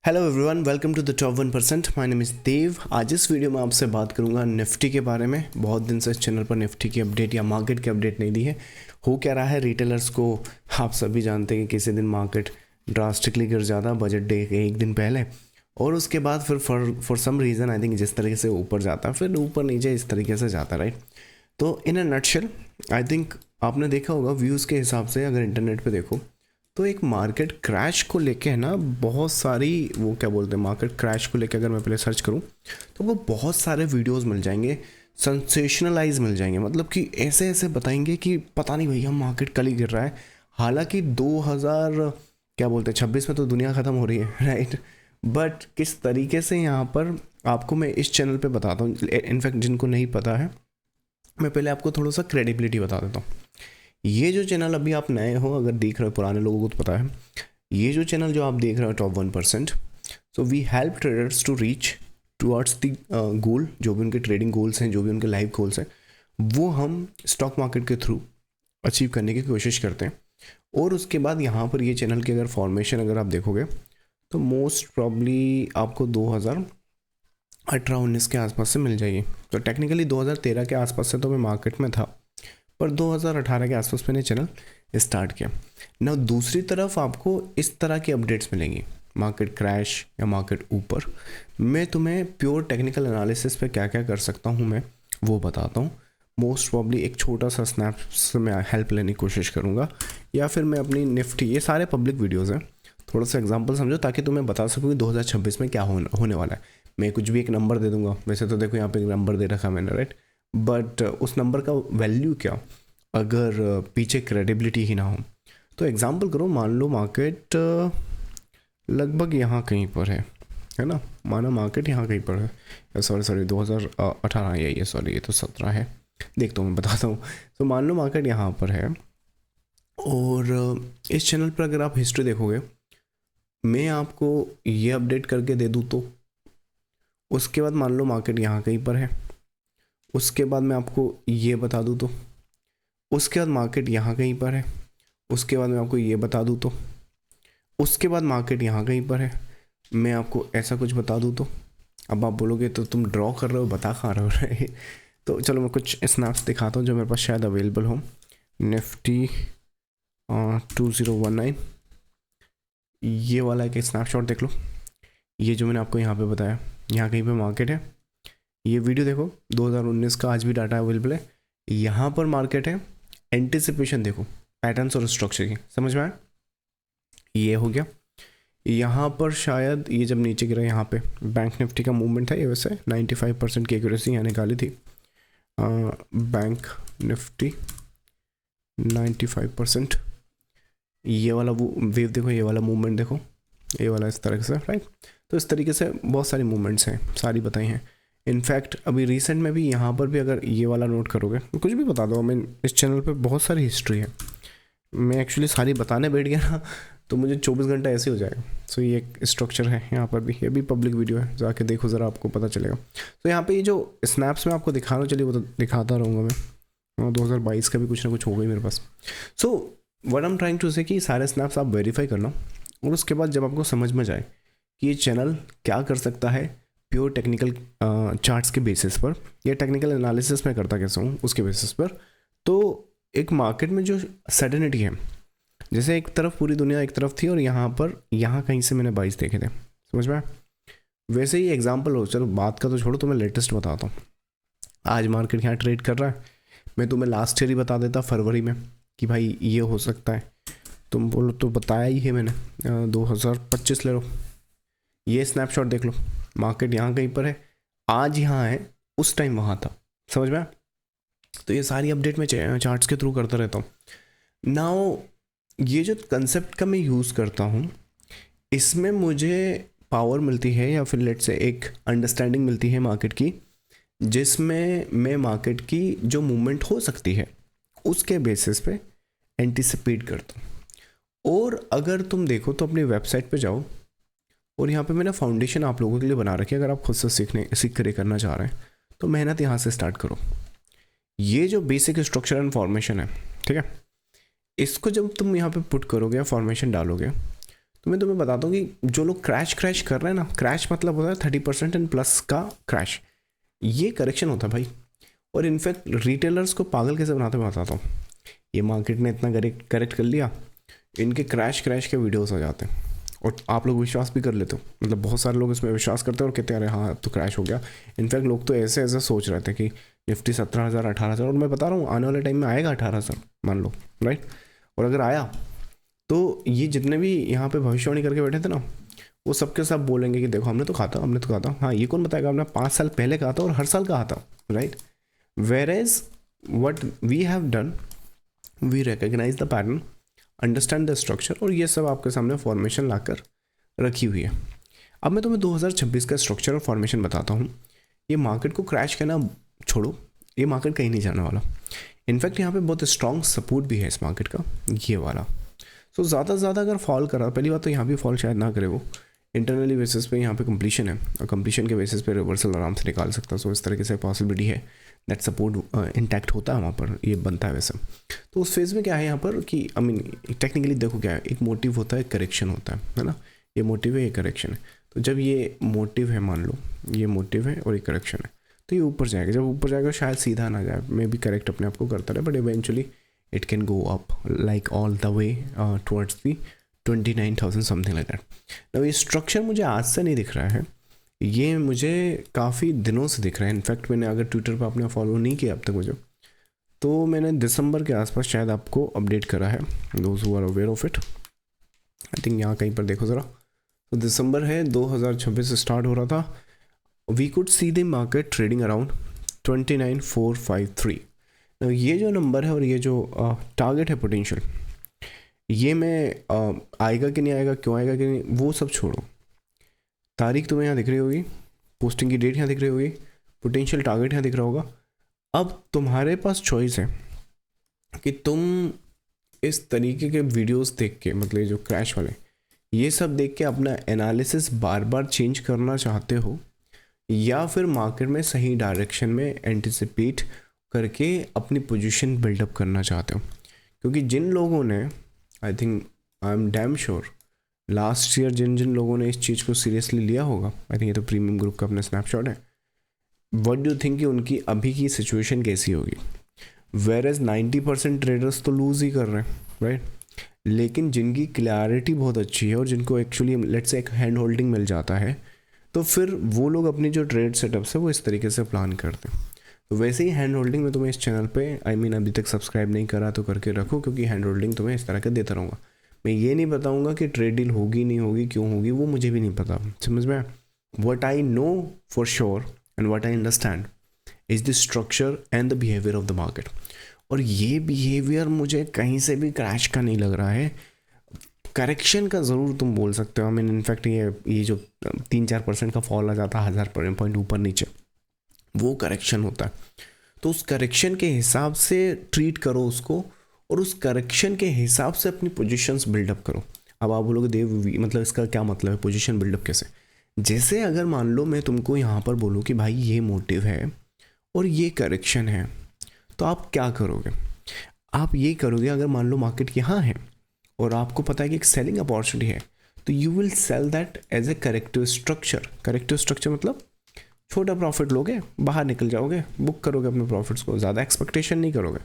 Hello everyone, welcome to the top 1%। My name is Dev. आज इस video में आपसे बात करूंगा निफ्टी के बारे में। बहुत दिन से इस चैनल पर निफ्टी की अपडेट या मार्केट की अपडेट नहीं दी है। हो क्या रहा है रिटेलर्स को, आप सभी जानते हैं कि किसी दिन मार्केट ड्रास्टिकली गिर जाता है बजट डे के एक दिन पहले, और उसके बाद फिर for some reason I think जिस तरीके से ऊपर जाता है फिर ऊपर नीचे इस तरीके से जाता है, राइट। तो इन अ नटशेल आई थिंक आपने देखा होगा व्यूज़ के हिसाब से, अगर इंटरनेट पे देखो तो एक मार्केट क्रैश को लेके है ना, बहुत सारी वो क्या बोलते हैं, मार्केट क्रैश को लेके अगर मैं पहले सर्च करूं तो वो बहुत सारे वीडियोस मिल जाएंगे, सेंसेशनलाइज मिल जाएंगे। मतलब कि ऐसे ऐसे बताएंगे कि पता नहीं भैया मार्केट कल ही गिर रहा है। हालांकि 2000 क्या बोलते हैं 26 में तो दुनिया ख़त्म हो रही है, राइट। बट किस तरीके से यहाँ पर आपको मैं इस चैनल पे बताता हूँ। इनफैक्ट जिनको नहीं पता है, मैं पहले आपको थोड़ा सा क्रेडिबिलिटी बता देता हूँ। ये जो चैनल अभी आप नए हो, अगर देख रहे हो, पुराने लोगों को तो पता है, ये जो चैनल जो आप देख रहे हो top 1%, so we help traders to reach towards the goal. जो भी उनके ट्रेडिंग गोल्स हैं, जो भी उनके लाइफ गोल्स हैं, वो हम स्टॉक मार्केट के थ्रू अचीव करने की कोशिश करते हैं। और उसके बाद यहाँ पर ये चैनल की अगर फॉर्मेशन अगर आप देखोगे तो मोस्ट प्रॉब्ली आपको 2018-19 के आसपास से मिल जाएगी। तो टेक्निकली 2013 के आसपास से तो मैं मार्केट में था, पर 2018 के आसपास मैंने चैनल स्टार्ट किया ना। दूसरी तरफ आपको इस तरह की अपडेट्स मिलेंगी, मार्केट क्रैश या मार्केट ऊपर। मैं तुम्हें प्योर टेक्निकल एनालिसिस पे क्या क्या कर सकता हूँ मैं वो बताता हूँ। मोस्ट प्रॉब्ली एक छोटा सा स्नैप से मैं हेल्प लेने की कोशिश करूँगा, या फिर मैं अपनी निफ्टी, ये सारे पब्लिक वीडियोज़ हैं, थोड़ा सा एग्जांपल समझो ताकि तुम्हें बता सकूँ कि 2026 में क्या होने वाला है। मैं कुछ भी एक नंबर दे दूंगा, वैसे तो देखो यहाँ पे एक नंबर दे रखा है मैंने, राइट। बट उस नंबर का वैल्यू क्या, अगर पीछे क्रेडिबिलिटी ही ना हो। तो एग्जांपल करो, मान लो मार्केट लगभग यहाँ कहीं पर है ना। मानो मार्केट यहाँ कहीं पर है, सॉरी 2018 ये सॉरी ये तो 17 है, देखता हूँ मैं बताता हूँ। तो मान लो मार्केट यहाँ पर है, और इस चैनल पर अगर आप हिस्ट्री देखोगे, मैं आपको ये अपडेट करके दे दूँ तो उसके बाद मान लो मार्केट यहाँ कहीं पर है, उसके बाद मैं आपको ये बता दूँ तो उसके बाद मार्केट यहाँ कहीं पर है, उसके बाद मैं आपको ये बता दूँ तो उसके बाद मार्केट यहाँ कहीं पर है, मैं आपको ऐसा कुछ बता दूँ तो अब आप बोलोगे तो तुम ड्रॉ कर रहे हो, बता कहाँ रहे हो, राइट। तो चलो मैं कुछ स्नैप्स दिखाता हूँ जो मेरे पास शायद अवेलेबल हो। निफ्टी 2019, ये वाला एक स्नैपशॉट देख लो। ये जो मैंने आपको यहाँ पे बताया, यहाँ कहीं पे मार्केट है। ये वीडियो देखो 2019 का, आज भी डाटा अवेलेबल है। यहाँ पर मार्केट है। एंटिसिपेशन देखो, पैटर्न्स और स्ट्रक्चर की, समझ में आया। ये हो गया। यहाँ पर शायद ये जब नीचे गिरा, यहाँ पे बैंक निफ्टी का मूवमेंट था ये, वैसे 95% की एक्यूरेसी यहाँ निकाली थी। बैंक निफ्टी 95%, ये वाला वो वेव देखो, ये वाला मूवमेंट देखो, ये वाला इस तरह से, राइट। तो इस तरीके से बहुत सारी मूवमेंट्स हैं, सारी बताई हैं। इनफैक्ट अभी रिसेंट में भी यहाँ पर भी अगर ये वाला नोट करोगे, कुछ भी बता दो, मैं इस चैनल पे बहुत सारी हिस्ट्री है, मैं एक्चुअली सारी बताने बैठ गया ना तो मुझे 24 घंटा ऐसे हो जाएगा। सो ये एक स्ट्रक्चर है यहाँ पर भी, ये भी पब्लिक वीडियो है, जाके देखो ज़रा, आपको पता चलेगा। तो यहाँ पे ये जो स्नैप्स में आपको दिखा रहा हूँ, चलिए वो तो दिखाता रहूँगा मैं। 2022 का भी कुछ ना कुछ हो गई मेरे पास। So what I am trying to say कि सारे स्नैप्स आप वेरीफाई करना, और उसके बाद जब आपको समझ में जाए कि ये चैनल क्या कर सकता है प्योर टेक्निकल चार्ट्स के बेसिस पर, या टेक्निकल एनालिसिस में करता कैसे हूँ उसके बेसिस पर, तो एक मार्केट में जो सडनिटी है, जैसे एक तरफ पूरी दुनिया एक तरफ थी और यहाँ पर यहाँ कहीं से मैंने 22 देखे थे, समझ में। वैसे ही एग्जांपल हो, चलो बात का तो छोड़ो, तो मैं लेटेस्ट बताता हूँ। आज मार्केट यहाँ ट्रेड कर रहा है, मैं तुम्हें लास्ट ईयर ही बता देता फरवरी में कि भाई ये हो सकता है, तुम बोलो तो बताया ही है मैंने। 2025 ले लो, ये स्नैपशॉट देख लो, मार्केट यहाँ कहीं पर है, आज यहाँ है, उस टाइम वहाँ था, समझ में। तो ये सारी अपडेट मैं चार्ट्स के थ्रू करता रहता हूँ। नाउ ये जो कंसेप्ट का मैं यूज़ करता हूँ, इसमें मुझे पावर मिलती है, या फिर लेट से एक अंडरस्टैंडिंग मिलती है मार्केट की, जिसमें मैं मार्केट की जो मूवमेंट हो सकती है उसके बेसिस पे एंटिसिपेट करता हूँ। और अगर तुम देखो तो अपनी वेबसाइट पे जाओ, और यहाँ पे मैंने फाउंडेशन आप लोगों के लिए बना रखी है। अगर आप खुद से सीख कर करना चाह रहे हैं तो मेहनत यहाँ से स्टार्ट करो। ये जो बेसिक स्ट्रक्चर एंड फॉर्मेशन है, ठीक है, इसको जब तुम यहाँ पे पुट करोगे या फॉर्मेशन डालोगे, तो मैं तुम्हें बताता हूँ कि जो लोग क्रैश कर रहे हैं ना, क्रैश मतलब होता है 30% एंड प्लस का क्रैश, ये करेक्शन होता है भाई। और इनफैक्ट रिटेलर्स को पागल कैसे बनाते मैं बताता हूँ। ये मार्केट ने इतना करेक्ट कर लिया, इनके क्रैश के वीडियोस आ जाते हैं और आप लोग विश्वास भी कर लेते हो, मतलब बहुत सारे लोग इसमें विश्वास करते हैं और कहते हैं अरे हाँ अब तो क्रैश हो गया। इनफैक्ट लोग तो ऐसे ऐसे सोच रहे थे कि निफ्टी 17,000 18,000, और मैं बता रहा हूँ आने वाले टाइम में आएगा 18,000 मान लो, राइट। और अगर आया तो ये जितने भी यहाँ पे भविष्यवाणी करके बैठे थे ना, वो सबके सब बोलेंगे कि देखो हमने तो कहा था। हाँ, ये कौन बताएगा हमने 5 साल पहले कहा था और हर साल कहा था, right. Whereas what we have done, we recognise the pattern, understand the structure, और ये सब आपके सामने फॉर्मेशन लाकर रखी हुई है। अब मैं तुम्हें 2026 का स्ट्रक्चर और फॉर्मेशन बताता हूँ। ये मार्केट को क्रैश करना छोड़ो, ये मार्केट कहीं नहीं जाने वाला। इनफैक्ट यहाँ पे बहुत स्ट्रॉन्ग सपोर्ट भी है इस मार्केट का, ये वाला। सो ज़्यादा से ज़्यादा अगर फॉल करा, पहली बात तो यहाँ भी फॉल शायद ना करे, वो इंटरनली बेसिस पे यहाँ पे कंप्लीशन है और कंप्लीशन के बेसिस पे रिवर्सल आराम से निकाल सकता है। सो इस तरीके से पॉसिबिलिटी है दैट सपोर्ट इंटैक्ट होता है वहाँ पर, ये बनता है वैसे। तो उस फेज़ में क्या है यहाँ पर कि आई मीन टेक्निकली देखो क्या है, एक मोटिव होता है, करेक्शन होता है ना। ये मोटिव है, ये करेक्शन है। तो जब ये मोटिव है, मान लो ये मोटिव है और ये करेक्शन है, तो ये ऊपर जाएगा। जब ऊपर जाएगा शायद सीधा ना जाए, मे बी करेक्ट अपने आप को करता रहे, but eventually it can go up like all the way towards the 29,000 something like that. अब ये स्ट्रक्चर मुझे आज से नहीं दिख रहा है, ये मुझे काफ़ी दिनों से दिख रहा है। इनफैक्ट मैंने अगर ट्विटर पर आपने फॉलो नहीं किया अब तक मुझे, तो मैंने दिसंबर के आसपास शायद आपको अपडेट करा है, those who are aware of it. I think यहाँ कहीं पर देखो ज़रा, तो दिसंबर है 2026 स्टार्ट हो रहा था। We could see the market trading around 29,453। ये जो नंबर है और ये जो टारगेट है पोटेंशियल, ये मैं आएगा कि नहीं आएगा, क्यों आएगा कि नहीं, वो सब छोड़ो। तारीख तुम्हें यहाँ दिख रही होगी, पोस्टिंग की डेट यहाँ दिख रही होगी, पोटेंशियल टारगेट यहाँ दिख रहा होगा। अब तुम्हारे पास चॉइस है कि तुम इस तरीके के वीडियोस देख के, मतलब जो क्रैश वाले, ये सब देख के अपना एनालिसिस बार बार चेंज करना चाहते हो, या फिर मार्केट में सही डायरेक्शन में एंटिसिपेट करके अपनी पोजीशन बिल्डअप करना चाहते हो। क्योंकि जिन लोगों ने, I think I am damn sure, last year जिन लोगों ने इस चीज़ को सीरियसली लिया होगा, आई थिंक ये तो प्रीमियम ग्रुप का अपना स्नैपशॉट है, व्हाट डू यू थिंक कि उनकी अभी की सिचुएशन कैसी होगी। वेयर एज 90% ट्रेडर्स तो लूज़ ही कर रहे हैं, राइट। लेकिन जिनकी क्लैरिटी बहुत अच्छी है और जिनको एक्चुअली लेट्स से एक हैंड होल्डिंग मिल जाता है, तो फिर वो लोग अपनी जो ट्रेड सेटअप्स है वो इस तरीके से प्लान करते हैं। तो वैसे ही हैंड होल्डिंग में तुम्हें इस चैनल पे आई मीन अभी तक सब्सक्राइब नहीं करा तो करके रखो, क्योंकि हैंड होल्डिंग तुम्हें इस तरह का देता रहूँगा। मैं ये नहीं बताऊँगा कि ट्रेड डील होगी नहीं होगी, क्यों होगी, वो मुझे भी नहीं पता, समझ में। What I know for sure and what I understand is the structure and the behaviour of the market. और ये बिहेवियर मुझे कहीं से भी क्रैश का नहीं लग रहा है। करेक्शन का ज़रूर तुम बोल सकते हो, आई मीन इनफैक्ट ये जो 3-4% का फॉल आ जाता है 1000 पॉइंट ऊपर नीचे, वो करेक्शन होता है। तो उस करेक्शन के हिसाब से ट्रीट करो उसको, और उस करेक्शन के हिसाब से अपनी पोजीशंस बिल्डअप करो। अब आप बोलोगे देव मतलब इसका क्या मतलब है, पोजीशन बिल्डअप कैसे। जैसे अगर मान लो मैं तुमको यहाँ पर बोलूँ कि भाई ये मोटिव है और ये करेक्शन है, तो आप क्या करोगे। आप ये करोगे, अगर मान लो मार्केट यहाँ है और आपको पता है कि एक सेलिंग अपॉर्चुनिटी है, तो you will sell that as a corrective structure. Corrective structure मतलब छोटा प्रॉफिट लोगे, बाहर निकल जाओगे, बुक करोगे अपने प्रॉफिट्स को, ज़्यादा एक्सपेक्टेशन नहीं करोगे।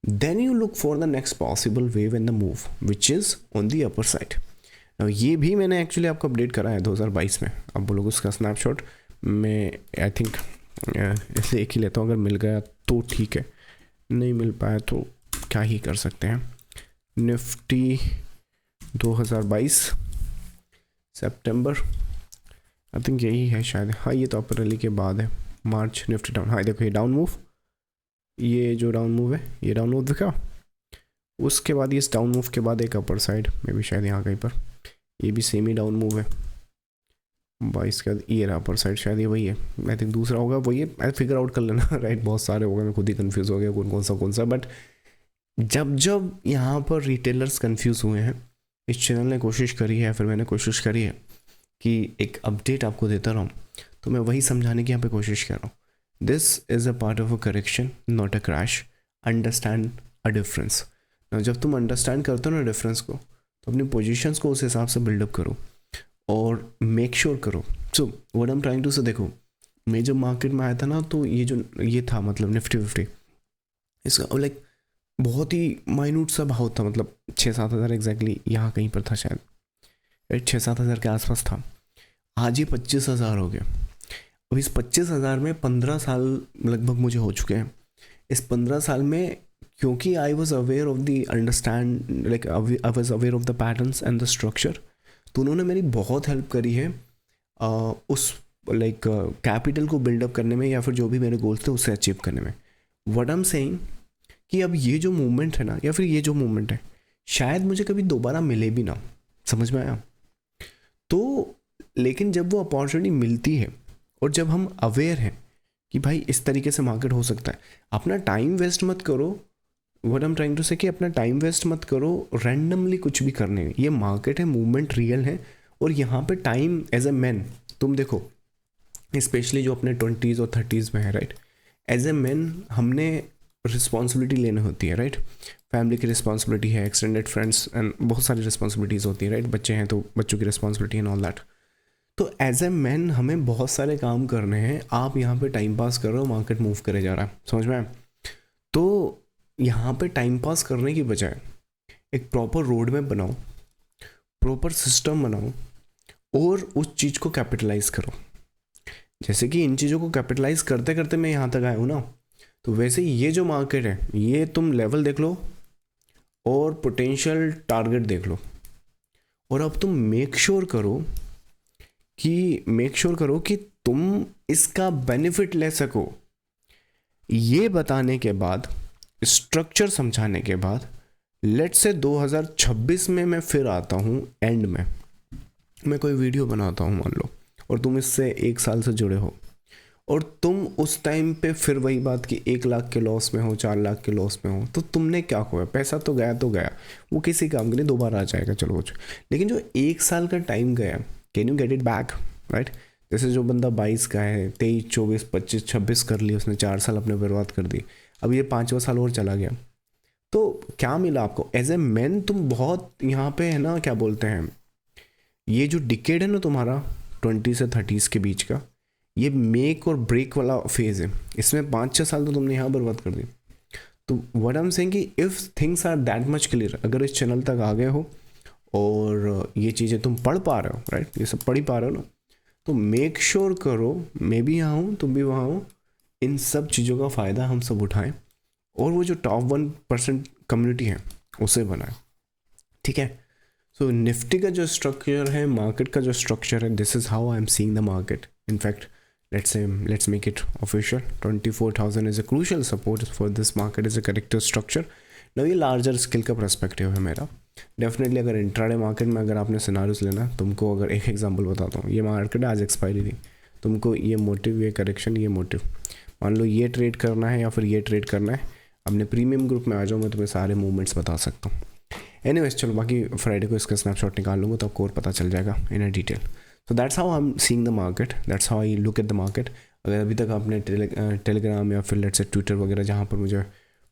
Then you look for the next possible wave in the move which is on the upper side. ये भी मैंने एक्चुअली आपको अपडेट करा है 2022 में। अब बोलोगे उसका स्नैपशॉट मैं आई थिंक ऐसे एक ही लेता हूँ, अगर मिल गया तो ठीक है, नहीं मिल पाया तो क्या ही कर सकते हैं। निफ्टी 2022 सितंबर, आई थिंक यही है शायद, हाँ ये तो अपर रैली के बाद है। मार्च निफ्टी डाउन, हाँ देखो ये डाउन मूव, ये जो डाउन मूव है ये डाउन मूव दिखा, उसके बाद इस डाउन मूव के बाद एक अपर साइड में भी शायद यहाँ कहीं पर, ये भी सेम ही डाउन मूव है 22 के बाद, ये रहा अपर साइड, शायद ये वही है, आई थिंक दूसरा होगा वही है, फिगर आउट कर लेना राइट। बहुत सारे हो गए, मैं खुद ही कंफ्यूज हो गया कौन सा। बट जब यहाँ पर रिटेलर्स कंफ्यूज हुए हैं, इस चैनल ने कोशिश करी है, फिर मैंने कोशिश करी है कि एक अपडेट आपको देता रहूँ, तो मैं वही समझाने की यहाँ पे कोशिश कर रहा हूँ। This is a part of a correction, not a crash. Understand a difference. जब तुम अंडरस्टैंड करते हो ना डिफरेंस को, तो अपनी पोजीशंस को उस हिसाब से बिल्डअप करो और मेक श्योर करो। So what I am trying to say, देखो मैं जब मार्केट में आया था ना, तो ये था मतलब निफ्टी 50, इसका लाइक बहुत ही माइन्यूट सा भाव था, मतलब 6-7 हज़ार एग्जैक्टली यहाँ कहीं पर था शायद, 6-7 हज़ार के आसपास था। आज ये 25,000 हो गया। अब इस 25,000 में 15 साल लगभग मुझे हो चुके हैं। इस 15 साल में क्योंकि I was aware of the understand like I was aware of the patterns and the structure, तो उन्होंने मेरी बहुत हेल्प करी है उस लाइक कैपिटल को बिल्डअप करने में, या फिर जो भी मेरे गोल्स थे उसे अचीव करने में। व्हाट आई एम सेइंग कि अब ये जो मूवमेंट है ना, या फिर ये जो मूवमेंट है, शायद मुझे कभी दोबारा मिले भी ना, समझ में आया? तो लेकिन जब वो अपॉर्चुनिटी मिलती है और जब हम अवेयर हैं कि भाई इस तरीके से मार्केट हो सकता है, अपना टाइम वेस्ट मत करो। What I am trying to say कि अपना टाइम वेस्ट मत करो रैंडमली कुछ भी करने में। ये मार्केट है, मूवमेंट रियल है, और यहाँ पे टाइम एज ए मैन, तुम देखो स्पेशली जो अपने 20s और 30s में है, राइट, एज ए मैन हमने रिस्पॉन्सिबिलिटी लेनी होती है, राइट, फैमिली की रिस्पॉन्सिबिलिटी है, एक्सटेंडेड फ्रेंड्स एंड बहुत सारी रिस्पॉन्सिबिलिटीज़ होती है, राइट, बच्चे हैं तो बच्चों की रिस्पॉन्सिबिलिटी एंड ऑल दैट। तो एज ए मैन हमें बहुत सारे काम करने हैं। आप यहाँ पे टाइम पास कर रहे हो, मार्केट मूव करे जा रहा है, समझ में आया? तो यहाँ पे टाइम पास करने की बजाय एक प्रॉपर रोड मैप बनाओ, प्रॉपर सिस्टम बनाओ और उस चीज़ को कैपिटलाइज करो। जैसे कि इन चीज़ों को कैपिटलाइज करते करते मैं यहाँ तक आया हूँ ना, तो वैसे ये जो मार्केट है, ये तुम लेवल देख लो और पोटेंशियल टारगेट देख लो, और अब तुम मेक श्योर करो कि तुम इसका बेनिफिट ले सको। ये बताने के बाद, स्ट्रक्चर समझाने के बाद, लेट्स से 2026 में मैं फिर आता हूँ, एंड में मैं कोई वीडियो बनाता हूँ मान लो, और तुम इससे 1 साल से जुड़े हो, और तुम उस टाइम पे फिर वही बात कि 1 लाख के लॉस में हो, 4 लाख के लॉस में हो, तो तुमने क्या खोया? पैसा तो गया, वो किसी काम के लिए दोबारा आ जाएगा, चलो कुछ। लेकिन जो 1 साल का टाइम गया, can you get it back, right? जैसे जो बंदा 22 का है, 23, 24, 25, 26 कर ली उसने, 4 साल अपने बर्बाद कर दी, अब ये 5वां साल और चला गया, तो क्या मिला आपको? एज ए मैन तुम बहुत यहाँ पे है ना, क्या बोलते हैं, ये जो डिकेड है ना तुम्हारा 20 से 30s के बीच का, ये मेक और ब्रेक वाला फेज़ है। इसमें 5-6 साल तो तुमने यहाँ बर्बाद कर दी। तो व्हाट आई एम सेइंग कि if things are that much clear, अगर इस चैनल तक आ गए हो और ये चीज़ें तुम पढ़ पा रहे हो, राइट, ये सब पढ़ ही पा रहे हो ना, तो मेक श्योर करो, मैं भी यहाँ हूँ, तुम भी वहाँ हो, इन सब चीज़ों का फ़ायदा हम सब उठाएं और वो जो टॉप 1% कम्युनिटी है उसे बनाएं, ठीक है? सो निफ्टी का जो स्ट्रक्चर है, मार्केट का जो स्ट्रक्चर है, this is how I am seeing the market. In fact let's make it official, 24,000 is a crucial support for this market, is a correct structure. Now ये लार्जर स्केल का perspective है मेरा। Definitely अगर intraday market में अगर आपने scenarios लेना, तुमको अगर एक एग्जांपल बताता हूँ, ये मार्केट आज एक्सपायरी थी, तुमको ये मोटिव, ये करेक्शन, ये मोटिव, मान लो ये ट्रेड करना है या फिर ये ट्रेड करना है, अपने प्रीमियम ग्रुप में आ जाओ, मैं तुम्हें सारे मूवमेंट्स बता सकता हूँ। एनीवेज चलो, बाकी फ्राइडे को इसका स्नैपशॉट निकाल लूँगा तो आपको और पता चल जाएगा in a detail. So that's how I'm seeing the market, that's how I look at the market. अगर अभी तक आपने टेलीग्राम या फिर लेट्स से ट्विटर वगैरह जहाँ पर मुझे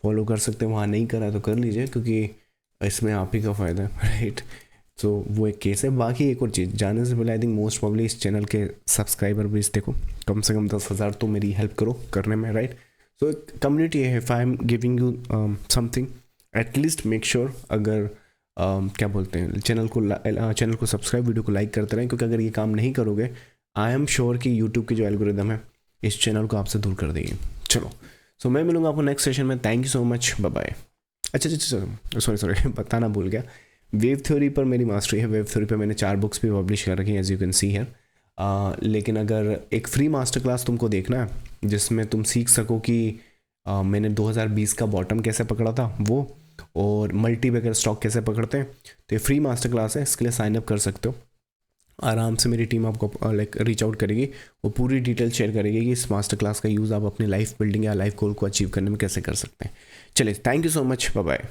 फॉलो कर सकते हैं वहाँ नहीं करा तो कर लीजिए, क्योंकि इसमें आप ही का फ़ायदा है, राइट? तो वो एक केस है। बाकी एक और चीज़ जाने से पहले, आई थिंक मोस्ट प्रॉब्ली इस चैनल के सब्सक्राइबर भी देखो, कम से कम 10,000 तो मेरी हेल्प करो करने में, राइट? सो एक कम्युनिटी है, if I am giving you something, at least make sure अगर क्या बोलते हैं, चैनल को सब्सक्राइब, वीडियो को लाइक करते रहें, क्योंकि अगर ये काम नहीं करोगे, आई एम श्योर कि यूट्यूब की जो एल्गोरिदम है इस चैनल को आपसे दूर कर देगी। चलो, सो मैं मिलूंगा आपको नेक्स्ट सेशन में। Thank you so much, bye bye. अच्छा, सॉरी बताना भूल गया, वेव थ्योरी पर मेरी मास्टरी है। वेव थ्योरी पर मैंने 4 बुक्स भी पब्लिश कर रखी हैं, as you can see here. लेकिन अगर एक फ्री मास्टर क्लास तुमको देखना है जिसमें तुम सीख सको कि मैंने 2020 का बॉटम कैसे पकड़ा था वो, और मल्टी बैगर स्टॉक कैसे पकड़ते हैं, तो ये फ्री मास्टर क्लास है, इसके लिए साइन अप कर सकते हो। आराम से मेरी टीम आपको लाइक रीच आउट करेगी, वो पूरी डिटेल शेयर करेगी कि इस मास्टर क्लास का यूज़ आप अपने लाइफ बिल्डिंग या लाइफ गोल को अचीव करने में कैसे कर सकते हैं। चलिए, thank you so much, bye bye.